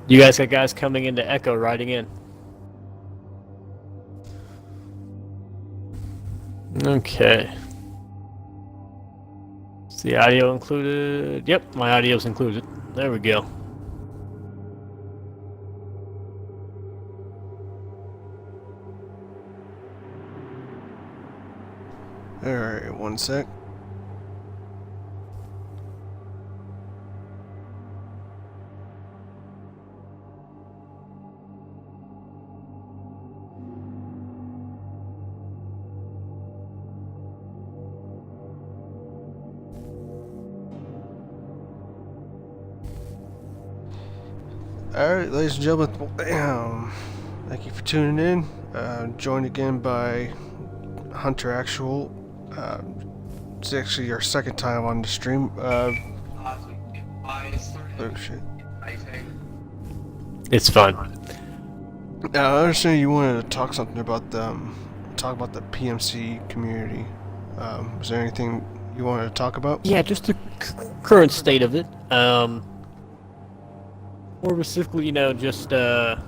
You guys got guys coming into Echo riding in. Okay. Is the audio included? Yep, my audio's included. There we go. Alright, one sec. Alright, ladies and gentlemen, thank you for tuning in. Joined again by Hunter Actual. It's actually our second time on the stream. Oh shit. It's fun. Now, I understand you wanted to talk something about the PMC community. Was there anything you wanted to talk about? Yeah, just the current state of it. More specifically, just the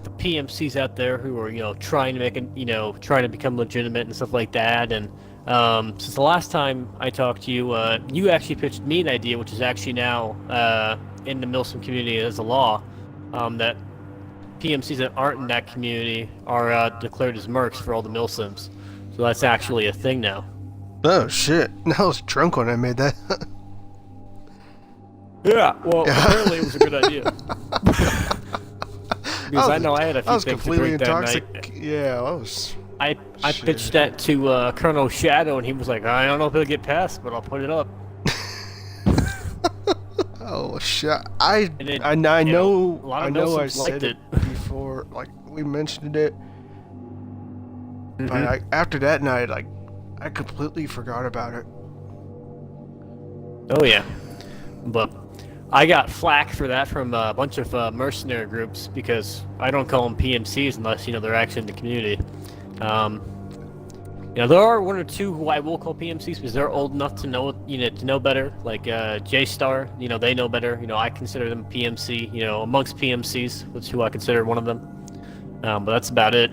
PMCs out there who are, trying to make it, trying to become legitimate and stuff like that. And since the last time I talked to you, you actually pitched me an idea, which is actually now in the MIlsim community as a law, that PMCs that aren't in that community are declared as mercs for all the MIlsims. So that's actually a thing now. Oh shit! I was drunk when I made that. Yeah, well, apparently it was a good idea. Because I know I had a few things to drink that night. Yeah, I was. I pitched that to Colonel Shadow, and he was like, "I don't know if it'll get passed, but I'll put it up." Oh shit! I know I said it before, like we mentioned it, but after that night, I completely forgot about it. Oh yeah, but I got flack for that from a bunch of mercenary groups because I don't call them PMCs unless they're actually in the community. There are one or two who I will call PMCs because they're old enough to know to know better. Like J-Star, they know better. I consider them PMC. Amongst PMCs, that's who I consider one of them. But that's about it.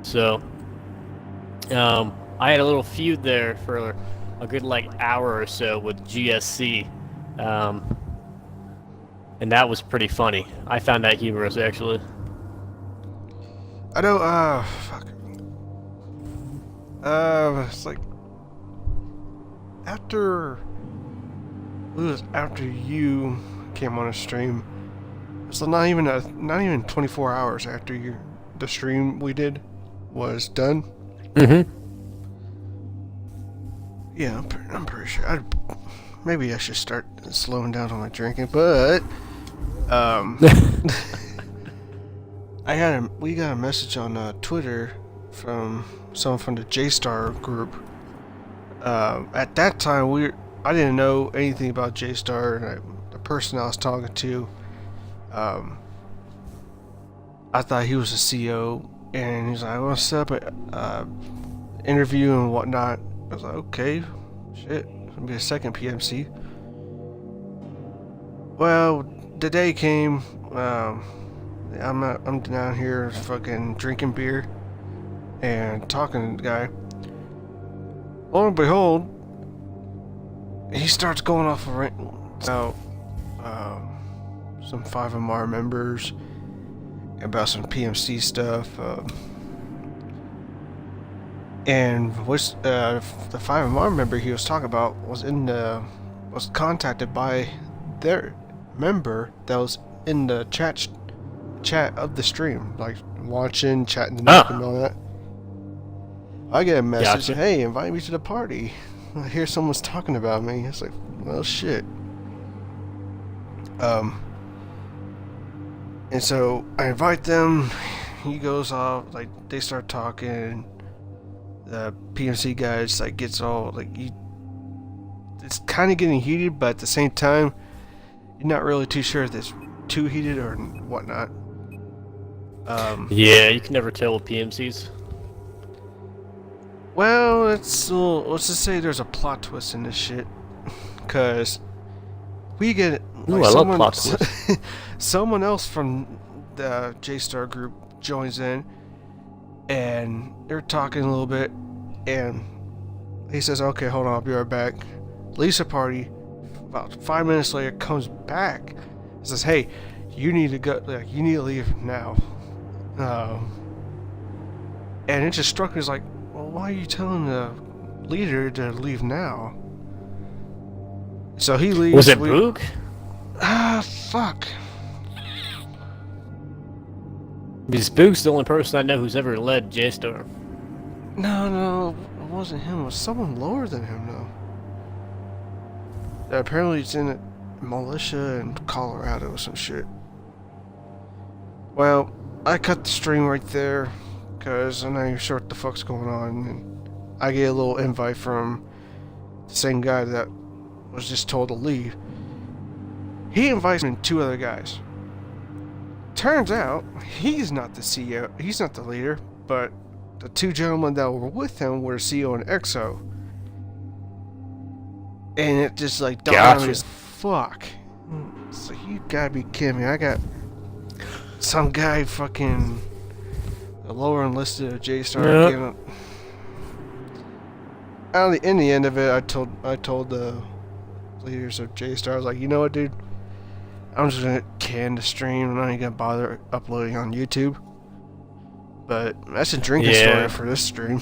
So I had a little feud there for a good hour or so with GSC. And that was pretty funny. I found that humorous, actually. I know, fuck. It's like after you came on a stream. It's not even 24 hours after the stream we did was done. Mm-hmm. Yeah, I'm pretty sure. Maybe I should start slowing down on my drinking, but we got a message on Twitter from someone from the J-Star group. At that time, I didn't know anything about J-Star, and the person I was talking to, I thought he was a CO, and he's like, "I want to set up a interview and whatnot." I was like, "Okay, shit, it's gonna be a second PMC." Well, the day came. I'm down here fucking drinking beer and talking to the guy. Lo and behold, he starts going off a rant about some 5MR members, about some PMC stuff, and which the 5MR member he was talking about was contacted by their member that was in the chat of the stream, like watching, chatting, and all that. I get a message, Gotcha. "Hey, invite me to the party. I hear someone's talking about me." It's like, well, shit. And so I invite them. He goes off, they start talking. The PMC guys gets all it's kind of getting heated, but at the same time, you're not really too sure if it's too heated or whatnot. Yeah, you can never tell with PMCs. Well, let's just say there's a plot twist in this shit, cause we get Ooh, like I love someone, plot twists. someone else from the J-Star group joins in, and they're talking a little bit, and he says, "Okay, hold on, I'll be right back." Leaves the party. About 5 minutes later, comes back, says, "Hey, you need to go. Like, you need to leave now." And it just struck me as like, well, why are you telling the leader to leave now? So he leaves. Was it Boog? Fuck. Because Boog's the only person I know who's ever led J-Star. No, it wasn't him. It was someone lower than him, though. Apparently it's in a militia in Colorado or some shit. Well, I cut the stream right there, because I'm not even sure what the fuck's going on, and I get a little invite from the same guy that was just told to leave. He invites me and 2 other guys. Turns out, he's not the CEO, he's not the leader, but the 2 gentlemen that were with him were CEO and EXO. And it just like dawned on me as fuck. So you gotta be kidding me. I got some guy fucking the lower enlisted of J-Star. Yep. In the end of it, I told the leaders of J-Star, I was like, you know what, dude? I'm just gonna can the stream. I'm not even gonna bother uploading on YouTube. But that's a drinking story for this stream.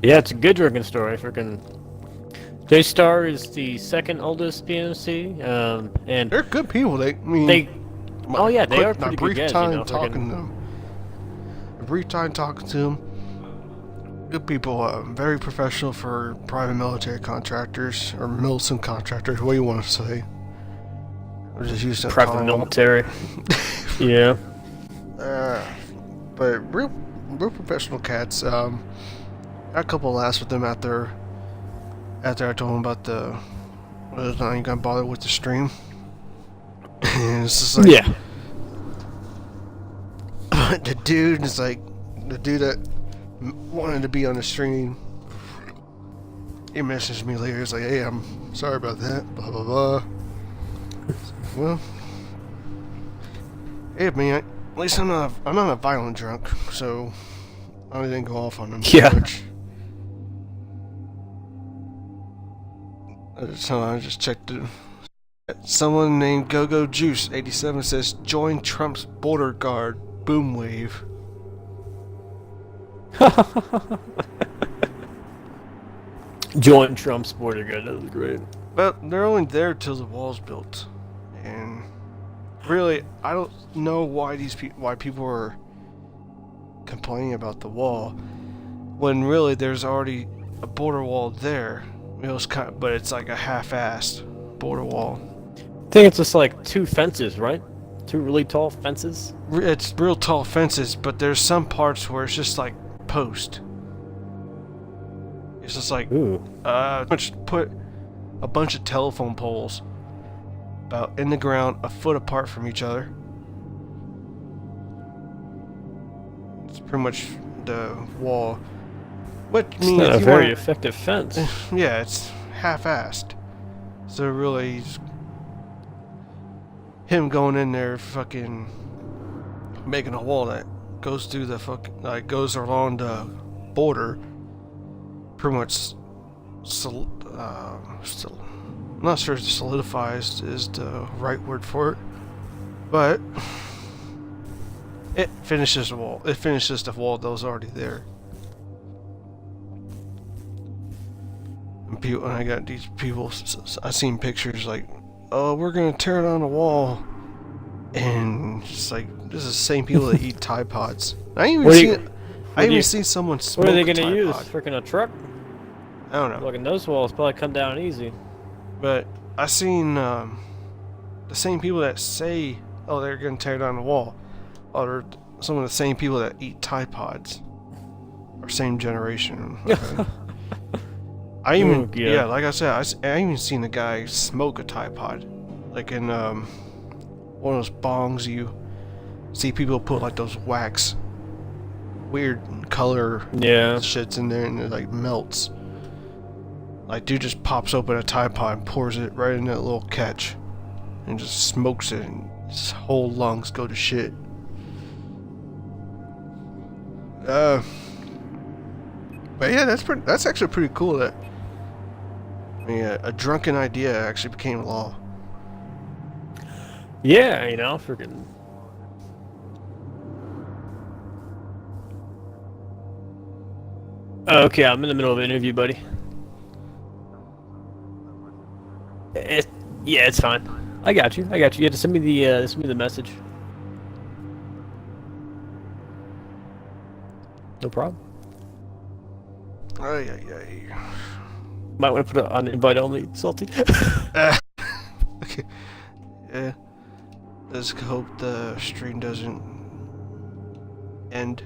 Yeah, it's a good drinking story. Freaking J-Star is the 2nd oldest PMC, and they're good people. They are pretty good guys. Talking to them. A brief time talking to them. Good people. Very professional for private military contractors or MIlsim contractors. What do you want to say? We're just used to private military. Yeah. But real professional cats. I had a couple of laughs with them after I told them about I was not even gonna bother with the stream. And it's just like, yeah. the dude that wanted to be on the stream. He messaged me later. He's like, "Hey, I'm sorry about that. Blah blah blah." Well, hey man, at least I'm not a violent drunk, so I didn't go off on him too much. I just checked it. Someone named GoGo Juice 87 says, "Join Trump's border guard, boom wave." Join Trump's border guard. That was great. But they're only there till the wall's built, and really, I don't know why why people are complaining about the wall when really there's already a border wall there. But it's like a half-assed border wall. I think it's just like 2 fences, right? 2 really tall fences. It's real tall fences, but there's some parts where it's just like post. It's just like put a bunch of telephone poles about in the ground, a foot apart from each other. It's pretty much the wall. Which means not a very effective fence. Yeah, it's half-assed. So really, him going in there, fucking making a wall that goes through the goes along the border. Pretty much, I'm not sure if solidifies is the right word for it, but it finishes the wall. It finishes the wall that was already there. And I got these people. I seen pictures like, "Oh, we're gonna tear down the wall," and it's like this is the same people that eat Tide Pods. I even seen someone smoke. What are they gonna Tide use? Pod. Freaking a truck? I don't know. Looking those walls probably come down easy. But I seen the same people that say, "Oh, they're gonna tear down the wall," are some of the same people that eat Tide Pods, or same generation. Okay. I even like I said, I even seen a guy smoke a Tide Pod, like in one of those bongs you see people put like those wax, weird color shits in there and it like melts. Like, dude just pops open a Tide Pod and pours it right in that little catch. And just smokes it, and his whole lungs go to shit. But yeah, that's actually pretty cool that, I mean, a drunken idea actually became law. Yeah, you know, freaking. Okay, I'm in the middle of an interview, buddy. Yeah, it's fine. I got you. You have to send me the message. No problem. Ay, ay, ay. Might want to put it on invite only, salty. Okay. Yeah. Let's hope the stream doesn't end.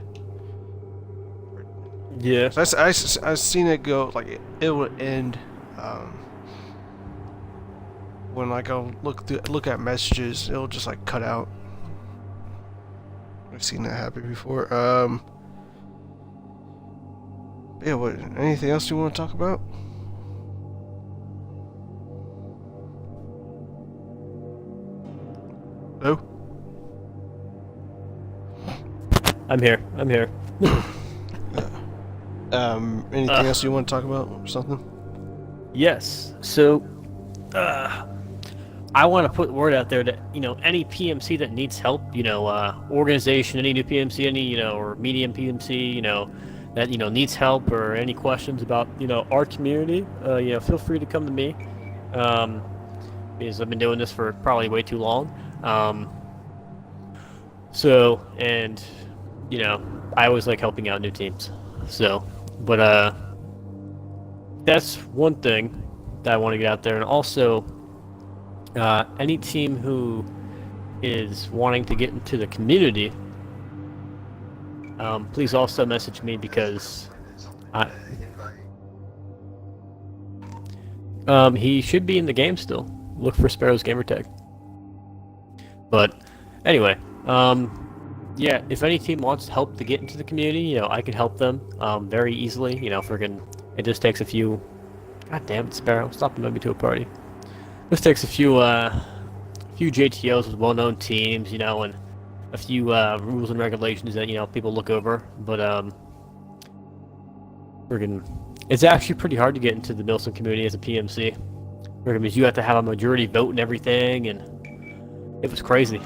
Yeah. So I've seen it go, like, it would end, when, like, I'll look at messages, it'll just, like, cut out. I've seen that happen before. Yeah, what, anything else you want to talk about? Hello? I'm here. Anything else you want to talk about or something? Yes. So, I want to put word out there that, you know, any PMC that needs help, you know, organization, any new PMC, any, you know, or medium PMC, you know, that, you know, needs help or any questions about, you know, our community, you know, feel free to come to me, because I've been doing this for probably way too long. So, and, you know, I always like helping out new teams. So, but, that's one thing that I want to get out there. And also, any team who is wanting to get into the community, please also message me, because he should be in the game still. Look for Sparrow's gamertag. But anyway, yeah, if any team wants help to get into the community, you know, I can help them very easily. You know, it just takes a few. God damn it, Sparrow! Stop inviting me to a party. This takes a few JTOs with well-known teams, you know, and a few rules and regulations that, you know, people look over. But it's actually pretty hard to get into the MIlsim community as a PMC. Because you have to have a majority vote and everything, and it was crazy.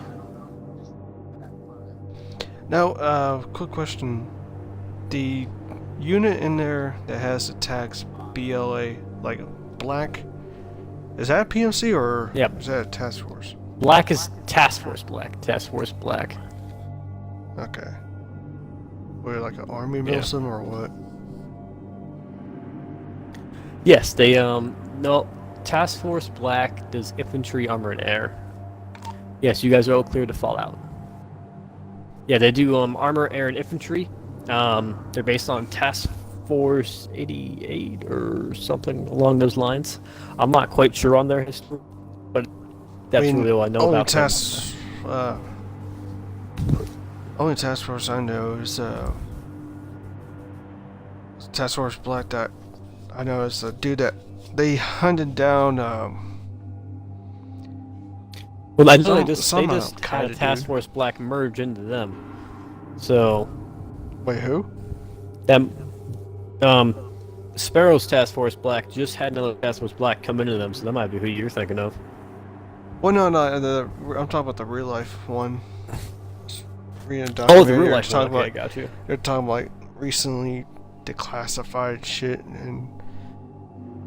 Now, quick question: the unit in there that has the tags BLA, like black, is that a PMC or is that a task force? Black is Task Force Black. Task Force Black. Okay. What, like an army MIlsim or what? Yes, they no, Task Force Black does infantry, armor, and air. Yes, you guys are all clear to fall out. Yeah, they do armor, air, and infantry. They're based on Task Force 88 or something along those lines. I'm not quite sure on their history, but that's really all I know about them. Only task force I know is Task Force Black. That I know is the dude that they hunted down. Well, I know they just had kinda Task Force Black merge into them. So, wait, who? Them, Sparrow's Task Force Black just had another Task Force Black come into them, so that might be who you're thinking of. Well, no, I'm talking about the real life one. Oh, the real life one. Okay, got you. They're talking about, like, recently declassified shit, and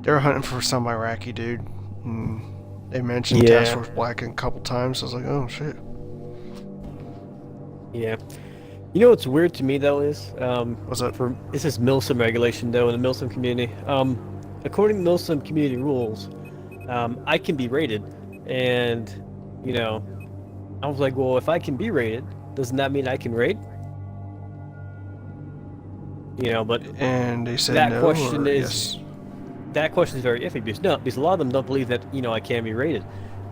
they're hunting for some Iraqi dude. And they mentioned Task Force Black a couple times. So I was like, oh shit. Yeah. You know what's weird to me though is what's that? This is MIlsim regulation though in the MIlsim community. According to MIlsim community rules, I can be rated, and you know, I was like, well, if I can be rated, doesn't that mean I can raid? You know, but and they said that no, question is yes. That question is very iffy because a lot of them don't believe that, you know, I can be rated.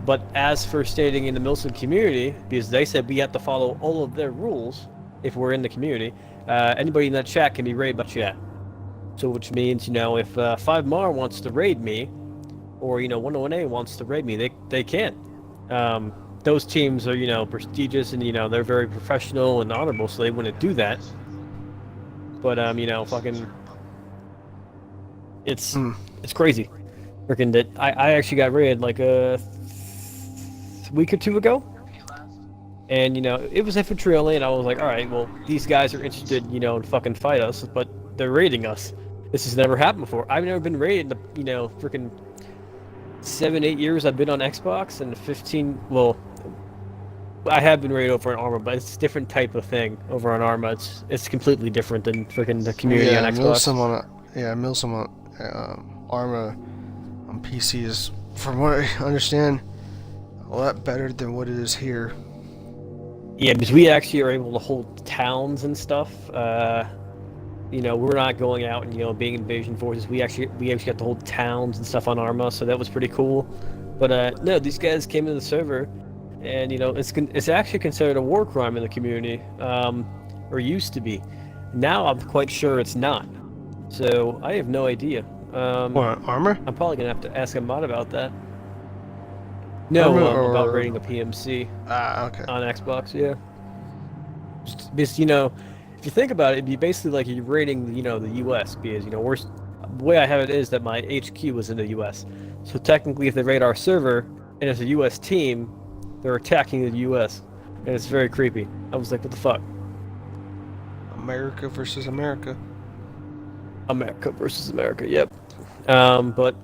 But as for stating in the MIlsim community, because they said we have to follow all of their rules if we're in the community, anybody in that chat can be raided by chat. So which means, if 5MAR wants to raid me, or 101A wants to raid me, they can. Those teams are prestigious, and they're very professional and honorable, so they wouldn't do that. But fucking, it's crazy. Freaking that I actually got raided like a week or two ago, and it was infantry only, and I was like, all right, well, these guys are interested, in fucking fight us, but they're raiding us. This has never happened before. I've never been raided, freaking 7-8 years I've been on Xbox, and 15. Well, I have been raided over an Arma, but it's a different type of thing over on Arma. It's completely different than freaking the community on Xbox. MIlsim on Arma on PC is, from what I understand, a lot better than what it is here. Yeah, because we actually are able to hold towns and stuff. We're not going out and being invasion forces. We actually got to hold towns and stuff on Arma, so that was pretty cool. But no, these guys came into the server, and it's actually considered a war crime in the community, or used to be. Now I'm quite sure it's not. So I have no idea. What, Armor? I'm probably gonna have to ask a mod about that. No, about raiding a PMC. Okay. On Xbox, yeah. Just because, if you think about it, it'd be basically like you're raiding, the U.S. because, the way I have it is that my HQ was in the U.S. So technically, if they raid our server and it's a U.S. team, they're attacking the U.S. And it's very creepy. I was like, what the fuck? America versus America. America versus America, yep. But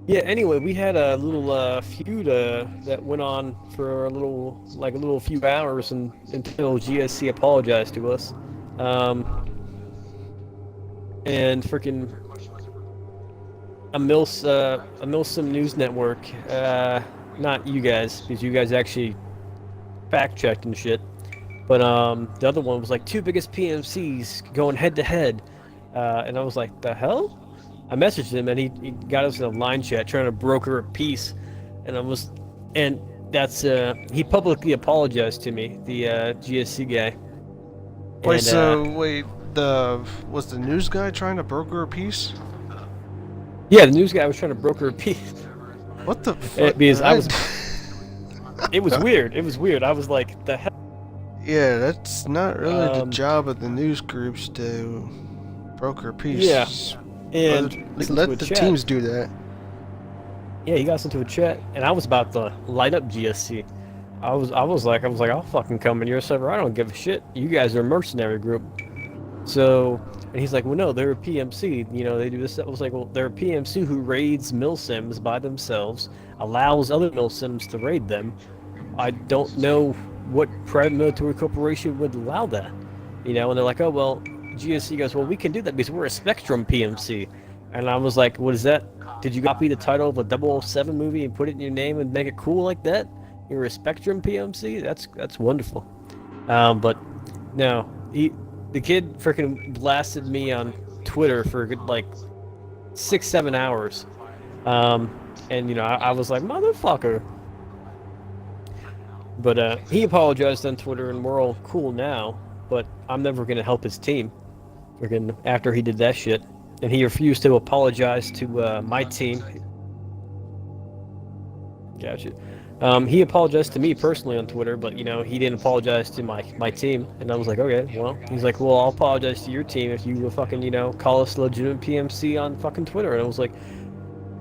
yeah, anyway, we had a little feud that went on for a little few hours until GSC apologized to us. And freaking a MIlsim news network, not you guys, because you guys actually fact-checked and shit. But the other one was like two biggest PMCs going head to head, and I was like, the hell? I messaged him, and he got us in a line chat trying to broker a peace, and that's he publicly apologized to me, the GSC guy. Wait, was the news guy trying to broker a peace? Yeah, the news guy was trying to broker a peace. What the fuck? Because it was weird. It was weird. I was like, the hell? Yeah, that's not really the job of the news groups to broker peace. Yeah. And let the teams do that. Yeah, he got us into a chat, and I was about to light up GSC. I was like, I'll fucking come in your server. I don't give a shit. You guys are a mercenary group. So, and he's like, well, no, they're a PMC. They do this. I was like, well, they're a PMC who raids MIlsims by themselves, allows other MIlsims to raid them. I don't know what private military corporation would allow that. And they're like, oh, well, GSC goes, well, we can do that because we're a Spectrum PMC. And I was like, what is that? Did you copy the title of a 007 movie and put it in your name and make it cool like that? You're a Spectrum PMC? That's wonderful. But no, the kid freaking blasted me on Twitter for a good, 6-7 hours. And I was like, motherfucker. But he apologized on Twitter, and we're all cool now. But I'm never gonna help his team. After he did that shit, and he refused to apologize to my team. Gotcha. He apologized to me personally on Twitter, but he didn't apologize to my team. And I was like, okay, well, he's like, well, I'll apologize to your team if you fucking call us legitimate PMC on fucking Twitter. And I was like,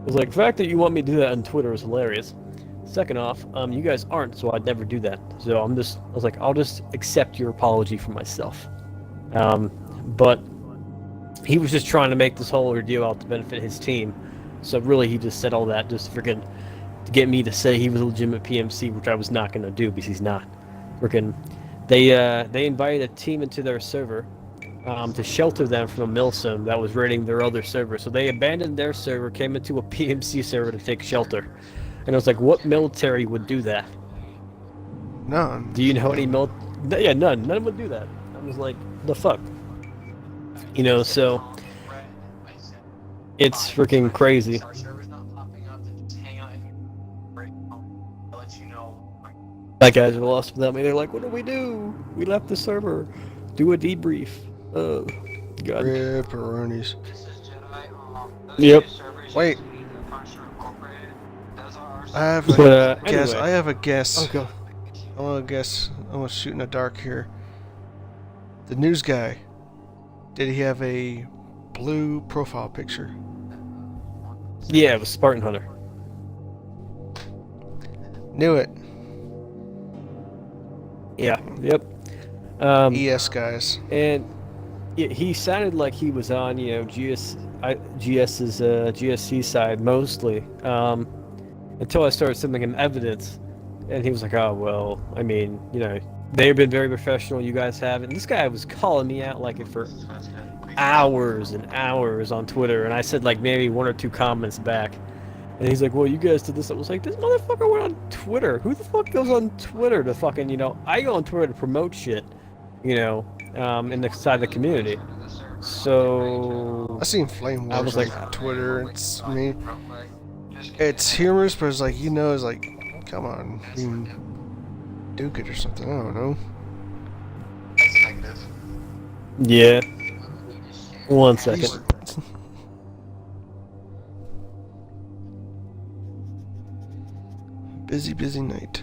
the fact that you want me to do that on Twitter is hilarious. Second off, you guys aren't, so I'd never do that. So I was like, I'll just accept your apology for myself. But he was just trying to make this whole ordeal out to benefit his team. So really, he just said all that just freaking to get me to say he was a legitimate PMC, which I was not going to do because he's not. They invited a team into their server to shelter them from a MIlsim that was raiding their other server. So they abandoned their server, came into a PMC server to take shelter. And I was like, what military would do that? None. Do you know any Yeah, none. None would do that. I was like, the fuck? So it's freaking crazy. That guys are lost without me. They're like, what do? We left the server. Do a debrief. God. Ripperoonies. Yep. Wait. I have a But, guess. anyway. I have a guess. Okay. I want to guess. I'm going to shoot in the dark here. The news guy. Did he have a blue profile picture? Yeah, it was Spartan Hunter. Knew it. Yeah. Yep. ES guys. And he sounded like he was on, GS's GSC side mostly. Until I started sending him evidence, and he was like, "Oh well, I mean, they've been very professional. You guys haven't." And this guy was calling me out like it for hours and hours on Twitter, and I said like maybe 1 or 2 comments back, and he's like, "Well, you guys did this." I was like, "This motherfucker went on Twitter. Who the fuck goes on Twitter to fucking I go on Twitter to promote shit, in the side of the community." So I seen Flame Wars I was like, Twitter. It's humorous, but it's like it's like, come on, Duke it or something. I don't know. yeah. 1 second. Busy night.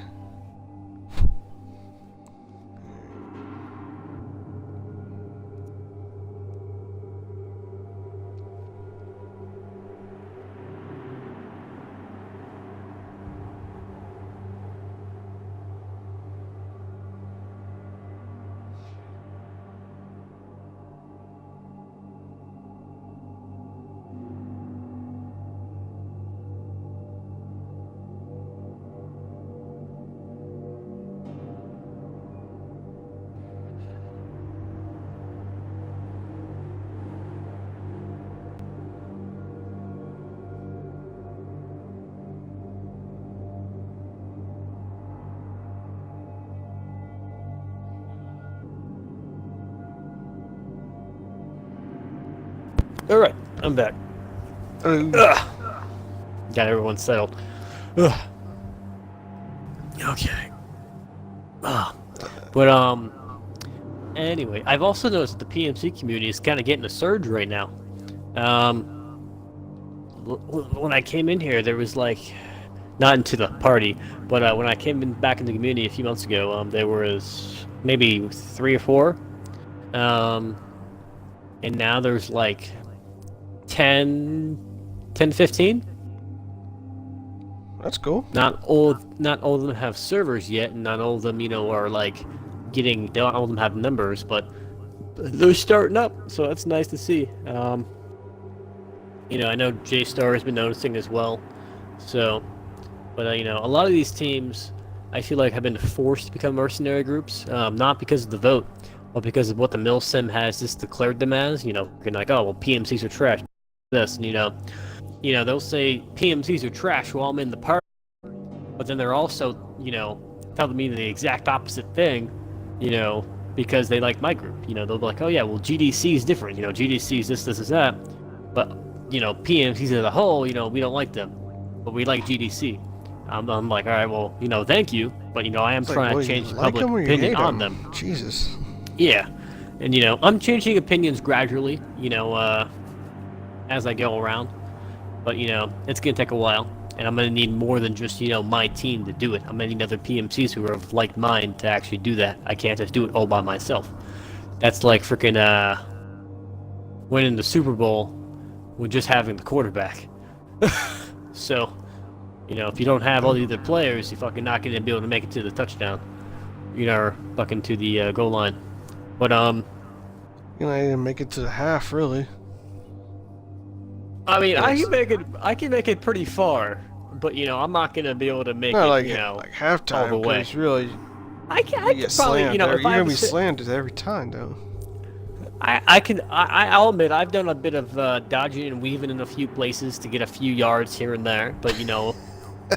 All right, I'm back. Ugh. Got everyone settled. Ugh. Okay. But anyway, I've also noticed that the PMC community is kind of getting a surge right now. When I came in here, there was like, not into the party, but when I came back in the community a few months ago, there was maybe 3 or 4, and now there's like 10 to 15. That's cool. Not all of them have servers yet, and not all of them, are like not all of them have numbers, but they're starting up, so that's nice to see. I know J-Star has been noticing as well, so, but a lot of these teams, I feel like, have been forced to become mercenary groups, not because of the vote, but because of what the MIlsim has just declared them as. Like, oh well, PMCs are trash. This, and they'll say PMCs are trash while I'm in the party, but then they're also, telling me the exact opposite thing, because they like my group. They'll be like, oh yeah, well GDC is different. GDC is this is that, but PMCs as a whole, we don't like them, but we like GDC. I'm like, all right, well, thank you, but I am trying to change the public opinion on them. Jesus. Yeah, and I'm changing opinions gradually, as I go around, but it's gonna take a while, and I'm gonna need more than just my team to do it. I'm gonna need other PMCs who are of like mind to actually do that. I can't just do it all by myself. That's like freaking winning the Super Bowl with just having the quarterback. So if you don't have all the other players, you're fucking not gonna be able to make it to the touchdown, or fucking to the goal line. But I didn't make it to the half, really. I mean, I can make it pretty far, but I'm not gonna be able to make Not it, like halftime, all the way. because really, I could probably, slammed there. if You're I gonna be was, slammed every time, though. I'll admit I've done a bit of dodging and weaving in a few places to get a few yards here and there, but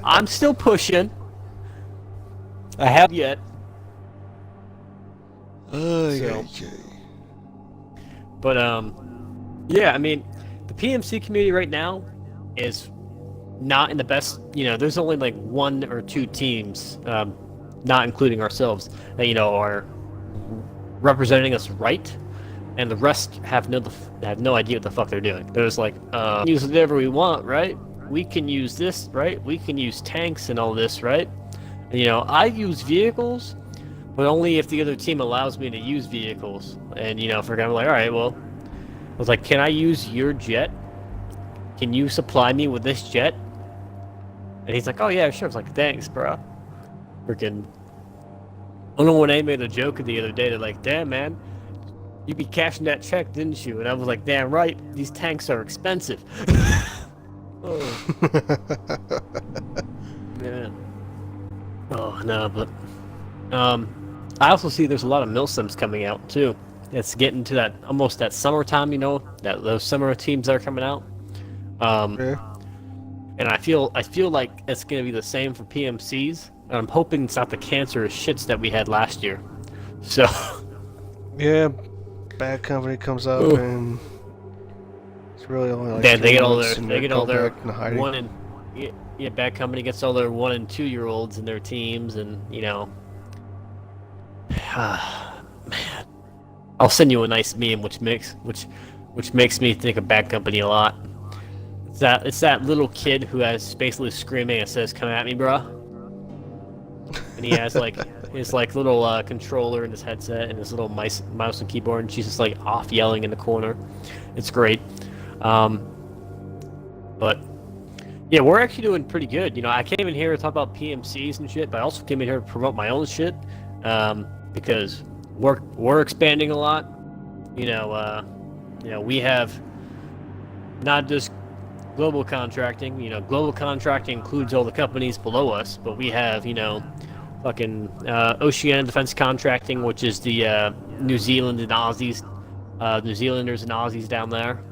I'm still pushing. I haven't yet. But yeah, I mean, the PMC community right now is not in the best. There's only like 1 or 2 teams, not including ourselves, that are representing us right. and the rest have no idea what the fuck they're doing. They're just like, use whatever we want, right? We can use this, right? We can use tanks and all this, right? And, you know, I use vehicles, but only if the other team allows me to use vehicles. And, you know, I'm like, all right, well, I was like, can I use your jet? Can you supply me with this jet? And he's like, oh yeah, sure. I was like, thanks, bro. Freaking. I don't know when they made a joke the other day. They're like, damn, man, you be cashing that check, didn't you? And I was like, damn right, these tanks are expensive. Oh. Man. Oh, no, but... I also see there's a lot of MIlsims coming out, too. It's getting to that, almost that summertime, you know? Those summer teams that are coming out. Yeah. And I feel like it's gonna be the same for PMCs. And I'm hoping it's not the cancerous shits that we had last year. So... Yeah, Bad Company comes up Ooh. and it's really only like they get all their hiding. one and yeah, Bad Company gets all their 1 and 2 year olds in their teams, and you know, man, I'll send you a nice meme which makes me think of Bad Company a lot. It's that little kid who has basically screaming and says, "Come at me, bro," and he has like his like little controller in his headset and his little mouse and keyboard, and she's just like off yelling in the corner. It's great. But yeah, we're actually doing pretty good. You know, I came in here to talk about PMCs and shit, but I also came in here to promote my own shit, because we're expanding a lot. You know, we have not just global contracting. You know, global contracting includes all the companies below us, but we have, you know, fucking Oceania Defense Contracting, which is the New Zealand and Aussies, New Zealanders and Aussies down there.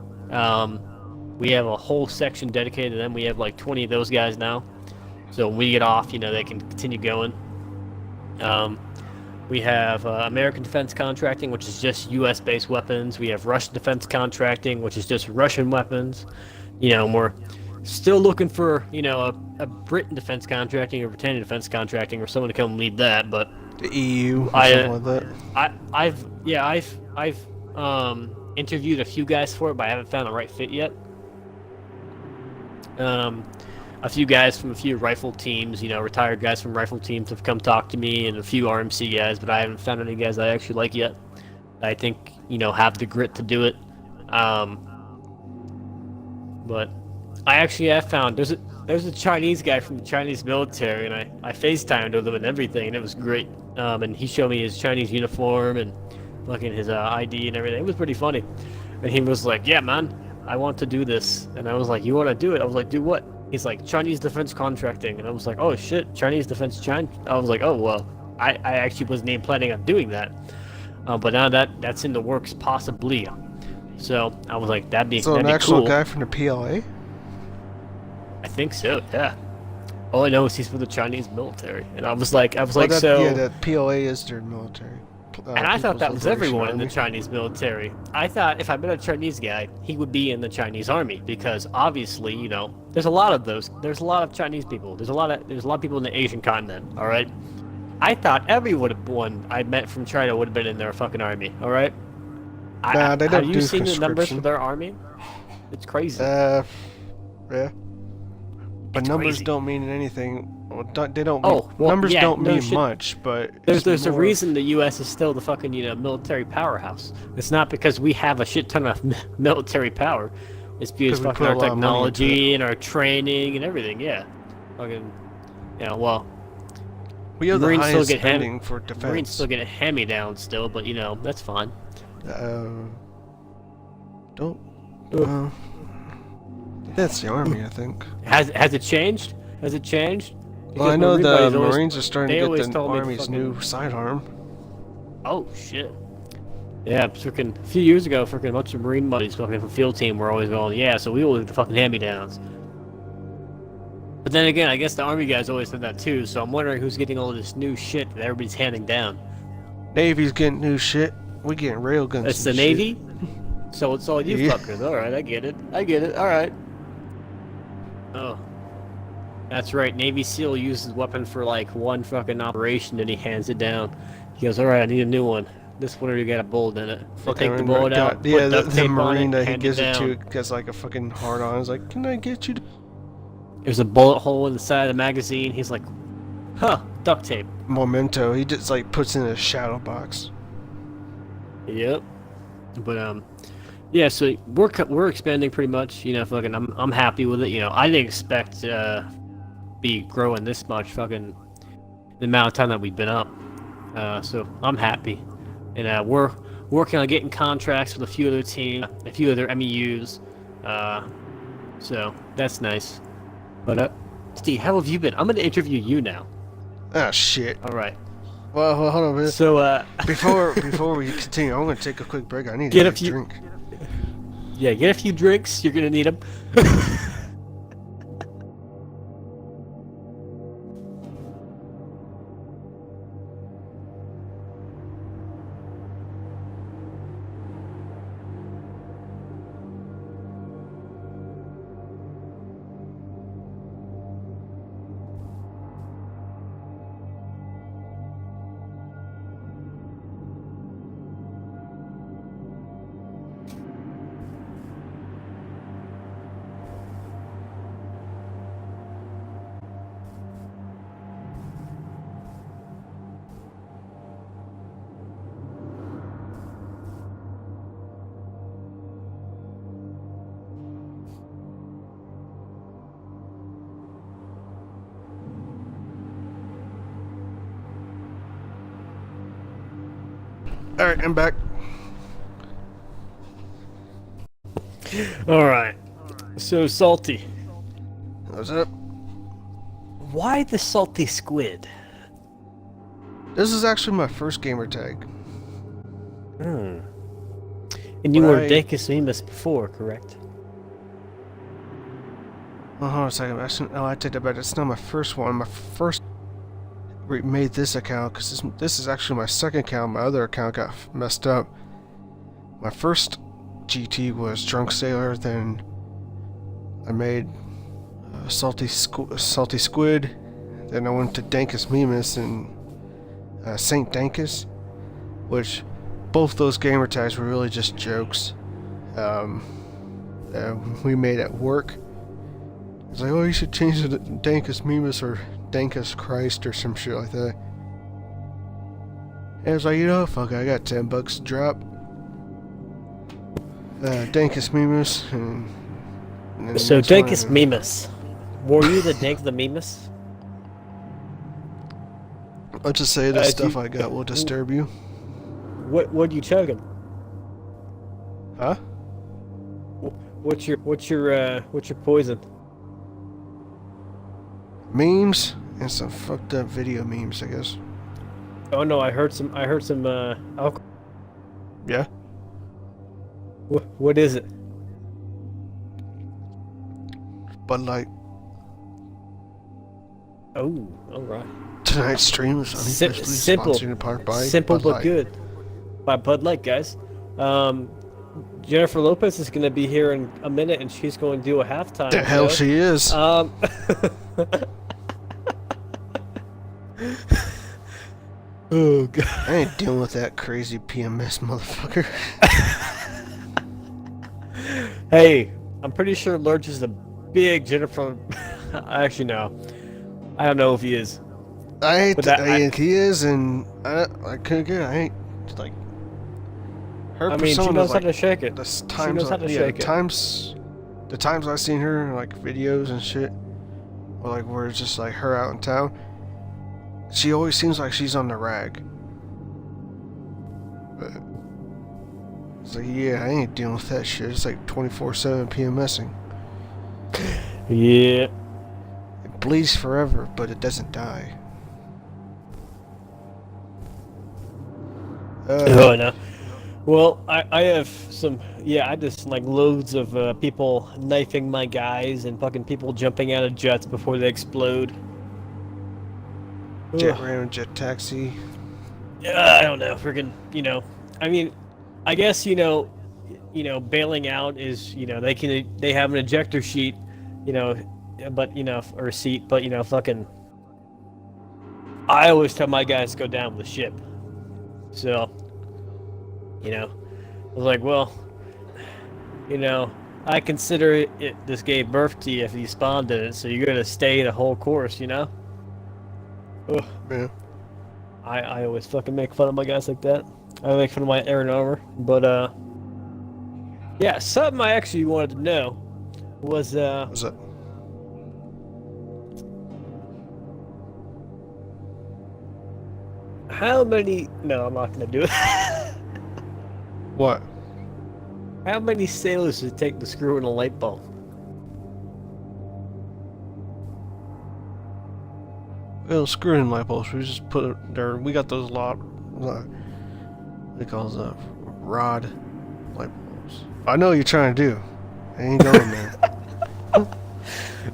We have a whole section dedicated to them. We have like 20 of those guys now. So when we get off, you know, they can continue going. We have American Defense Contracting, which is just U.S.-based weapons. We have Russian Defense Contracting, which is just Russian weapons. You know, and we're still looking for, you know, a Britain Defense Contracting or Britannia Defense Contracting or someone to come lead that. But The EU, or something like that. I've interviewed a few guys for it, but I haven't found the right fit yet. A few guys from a few rifle teams, you know, retired guys from rifle teams have come talk to me, and a few RMC guys, but I haven't found any guys I actually like yet. I think, you know, have the grit to do it. But I actually have found there's a Chinese guy from the Chinese military, and I FaceTimed with him and everything, and it was great. And he showed me his Chinese uniform and fucking his ID and everything. It was pretty funny. And he was like, "Yeah, man, I want to do this." And I was like, "You want to do it?" I was like, "Do what?" He's like, "Chinese defense contracting." And I was like, "Oh shit, Chinese defense China." I was like, "Oh well, I actually wasn't even planning on doing that, but now that's in the works possibly." So I was like, "That'd be So that'd an be actual cool." guy from the PLA? I think so. Yeah. All I know is he's for the Chinese military, and I was like, Yeah, that PLA is their military. And I thought that was People's Liberation everyone in the Army. Chinese military. I thought if I met a Chinese guy, he would be in the Chinese army, because obviously, you know, there's a lot of those. There's a lot of Chinese people. There's a lot of people in the Asian continent. All right. I thought everyone I met from China would have been in their fucking army. All right. Nah, they don't have do you seen the numbers conscription. for their army? It's crazy. Yeah. But It's numbers crazy. don't mean anything. Well, they don't. Oh, well, numbers yeah, don't no mean shit. much, but There's it's a more- reason the U.S. is still the fucking, you know, military powerhouse. It's not because we have a shit ton of military power. It's because 'Cause we fucking put a our lot of money into technology and our training and everything. Yeah, fucking, you know, well, We have the Marines still highest get spending for defense. Marines still get a hand-me-down still, but you know that's fine. Don't. That's the army, I think. Has it changed? Has it changed? Well, I Because know Marine the buddies always- Marines are starting they to always get the told me to Army's fucking- new sidearm. Oh shit. Yeah, freaking a few years ago, freaking a bunch of Marine buddies fucking from field team were always going, yeah, so we always get the fucking hand-me-downs. But then again, I guess the Army guys always said that too, so I'm wondering who's getting all this new shit that everybody's handing down. Navy's getting new shit. We getting railguns. It's the and shit. Navy? So it's all you Yeah. fuckers. Alright, I get it. Alright. Oh. That's right, Navy SEAL uses weapon for like one fucking operation and he hands it down. He goes, alright, I need a new one. This one already got a bullet in it. They Fucking take the bullet out, put yeah, duct the tape on marine it, that he hand gives it it down. to gets like a fucking hard on. He's like, "Can I get you?" There's a bullet hole in the side of the magazine. He's like, huh, duct tape. Memento. He just like puts in a shadow box. Yep. But yeah. So we're expanding pretty much. You know, fucking, I'm happy with it. You know, I didn't expect be growing this much. Fucking the amount of time that we've been up. So I'm happy, and we're working on getting contracts with a few other teams, a few other MEUs. So that's nice. But Steve, how have you been? I'm gonna interview you now. Ah, shit. All right. Well, hold on a minute. So Before we continue, I'm gonna take a quick break. I need to Get get a a few- drink. yeah, get a few drinks. You're gonna need them. All right, I'm back. All right. So salty. What's up? Why the salty squid? This is actually my first gamer tag. Hmm. And you But were I- Dankus Mimus before, correct? Oh, hold on a second. I take that back. It's not my first one. My first made this account because this is actually my second account. My other account got messed up. My first GT was Drunk Sailor. Then I made Salty Squid. Then I went to Dankus Mimus and Saint Dankus, which both those gamer tags were really just jokes. We made at work. It's like, oh, you should change it to Dankus Mimus or Dankus Christ or some shit like that. And I was like, you know, fuck it, I got $10 to drop. Dankus Mimus and then So the next Dankus one- Mimus. Were you the Dank the Mimus? Let's just say the do stuff you- I got will disturb you. What you chugging? Huh? What's your poison? Memes and some fucked up video memes, I guess. Oh no, I heard some alcohol. Yeah? What is it? Bud Light. Oh, all right. Tonight's stream is unofficially Simple, sponsored in part by simple Bud but Light. good. By Bud Light, guys. Jennifer Lopez is going to be here in a minute, and she's going to do a halftime. The hell show. she is. Oh god. I ain't dealing with that crazy PMS motherfucker. Hey, I'm pretty sure Lurch is a big Jennifer. Actually, no. I don't know if he is. I hate But that. that- He is, and I couldn't get it. I ain't like her I mean, she persona. knows Is how like to shake it. the She times, knows how to yeah, shake the it. times I've seen her in, like videos and shit, or like where it's just like her out in town. She always seems like she's on the rag. But it's like, yeah, I ain't dealing with that shit. It's like 24/7 PMSing. Yeah. It bleeds forever, but it doesn't die. Oh no. Well, I have some. Yeah, I just like loads of people knifing my guys and fucking people jumping out of jets before they explode. Jet Ugh. ram, jet taxi. I don't know, freaking, I mean, I guess, bailing out is, they have an ejector sheet, but, or a seat, but, fucking, I always tell my guys to go down with the ship. So, You know, I was like, well, you know, I consider this gave birth to you if you spawned in it, so you're gonna stay the whole course, you know? Ugh. Yeah. I always fucking make fun of my guys like that. I make fun of my Iron Armor, but yeah, something I actually wanted to know was What's that? how many? No, I'm not gonna do it. What? How many sailors does it take to screw in a light bulb? Well, screw in light bulbs. We just put it there. We got those they call those rod light bulbs. I know what you're trying to do. I ain't going there.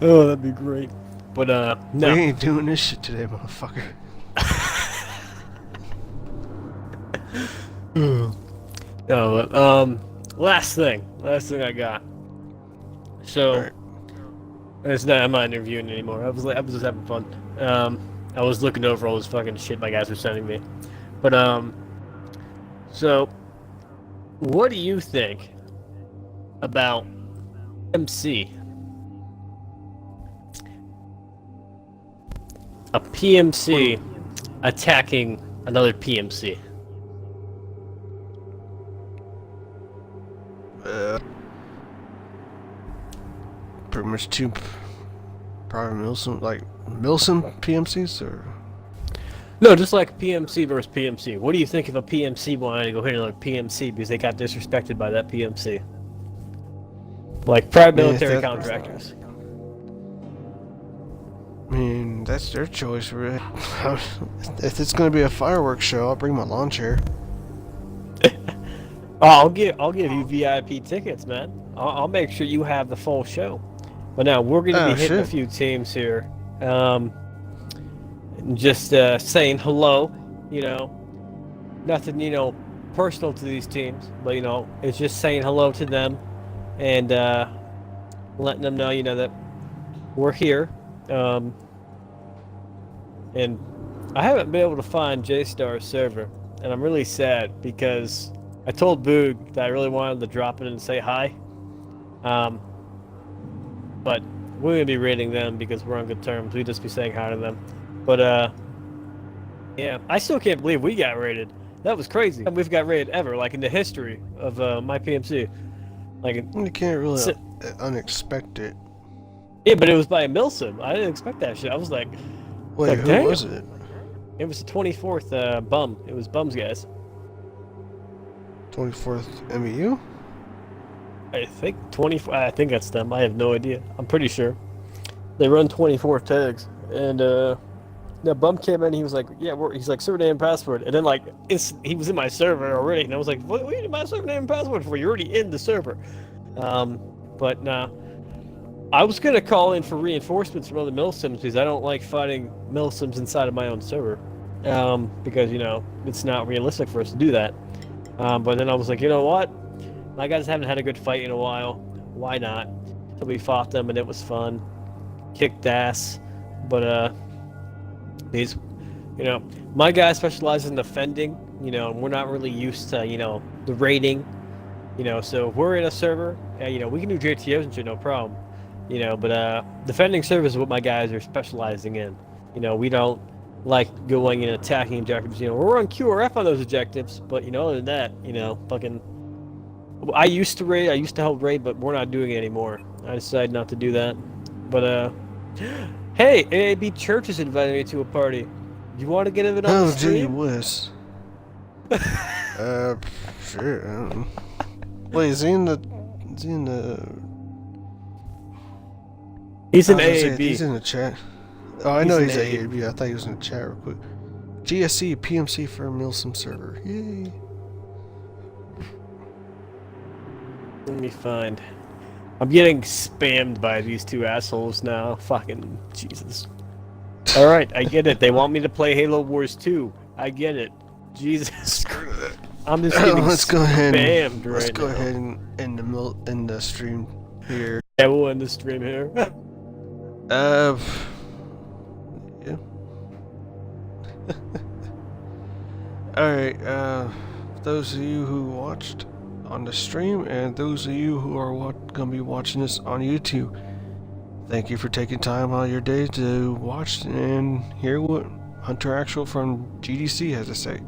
Oh, that'd be great. But no. We ain't doing this shit today, motherfucker. No, last thing I got. So, Right. it's not. I'm not interviewing anymore. I was just having fun. I was looking over all this fucking shit my guys were sending me. But so, what do you think about MC? A PMC attacking another PMC. Pretty much two, probably MIlsim, like MIlsim PMCs, or No, just like PMC versus PMC. What do you think if a PMC wanted to go hit another PMC because they got disrespected by that PMC? Like private military contractors. I mean, that's their choice, really. If it's gonna be a fireworks show, I'll bring my lawn chair. I'll give you VIP tickets, man. I'll make sure you have the full show. But now we're gonna be hitting a few teams here. Just saying hello. You know, nothing personal to these teams, but it's just saying hello to them and letting them know that we're here. And I haven't been able to find J-Star's server, and I'm really sad because I told Boog that I really wanted to drop in and say hi. But we're gonna be raiding them because we're on good terms. We just be saying hi to them. But yeah, I still can't believe we got raided. That was crazy. We've got raided ever, like in the history of my PMC. Like You can't really unexpect it. yeah, but it was by a MIlsim. I didn't expect that shit. I was like, Wait, who damn. was it? It was the 24th bum. It was Bum's guys. 24th MEU? I think 24. I think that's them. I have no idea. I'm pretty sure. They run 24 tags, and the Bum came in. He was like, "Yeah, he's like server name and password," and then like he was in my server already, and I was like, "What do you need my server name and password for? You're already in the server." But nah. I was gonna call in for reinforcements from other MIlsims because I don't like fighting MIlsims inside of my own server, because it's not realistic for us to do that. But then I was like, you know what? My guys haven't had a good fight in a while. Why not? So we fought them and it was fun. Kicked ass. But these, my guy specializes in defending. And we're not really used to the raiding. So if we're in a server, we can do JTOs and shit, no problem. But defending servers is what my guys are specializing in. We don't like going and attacking objectives. We're on QRF on those objectives, but other than that, fucking. I used to raid. I used to help raid, but we're not doing it anymore. I decided not to do that. But hey, AAB Church has invited me to a party. You want to get in it on the stream? Oh, gee whiz. Sure. I don't know. Wait, is he in the? He's in AAB. He's in the chat. Oh, I know he's at AAB. I thought he was in the chat real quick. GSC PMC for MIlsim server. Yay. Let me find. I'm getting spammed by these two assholes now. Fucking Jesus. Alright, I get it. They want me to play Halo Wars 2. I get it. Jesus. I'm just getting let's go ahead. Spammed right Let's go now. ahead and end the stream here. Yeah, we'll end the stream here. Yeah. Alright, those of you who watched on the stream and those of you who are going to be watching this on YouTube. Thank you for taking time out of your day to watch and hear what Hunter Actual from GDC has to say.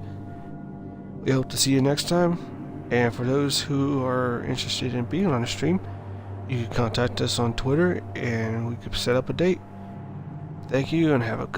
We hope to see you next time, and for those who are interested in being on the stream, you can contact us on Twitter and we can set up a date. Thank you and have a good